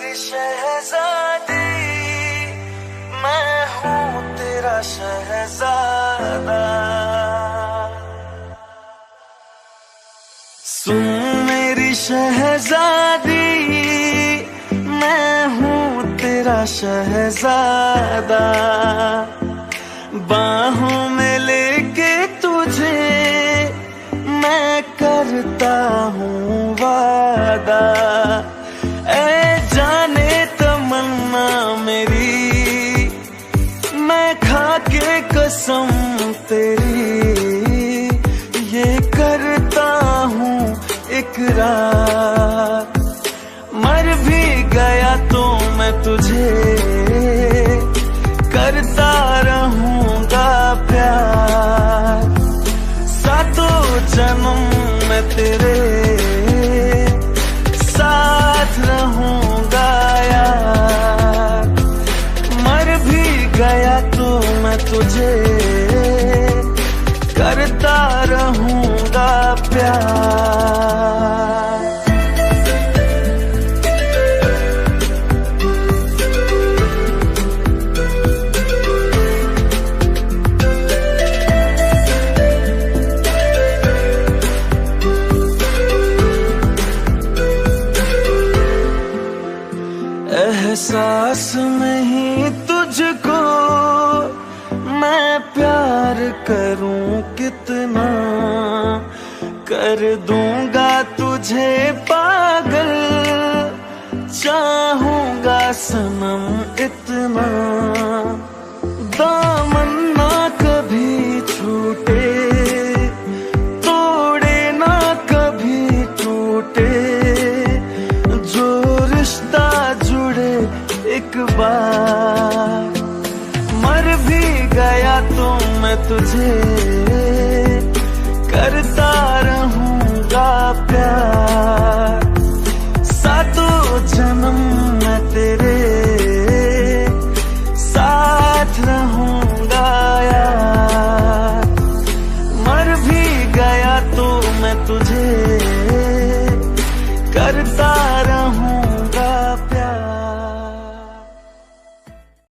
मेरी शहजादी, मैं हूँ तेरा शहजादा। सुन मेरी शहजादी, मैं हूँ तेरा शहजादा। बाहों में लेके तुझे मैं करता हूँ वादा। ऐ जाने तमन्ना मेरी, मैं खा के कसम तेरी ये करता हूँ इकरार। मर भी गया तो मैं तुझे करता रहूँगा प्यार। सातों जन्म मैं तेरे साथ रहूँगा यार। मर भी गया तो मैं तुझे करता रहूँगा प्यार। एहसास नहीं तुझको मैं प्यार करूं कितना, कर दूंगा तुझे पागल, चाहूंगा सनम इतना। दामन ना कभी छूटे, तोड़े ना कभी टूटे, जो रिश्ता जुड़े एक बार। मर भी गया तो मैं तुझे करता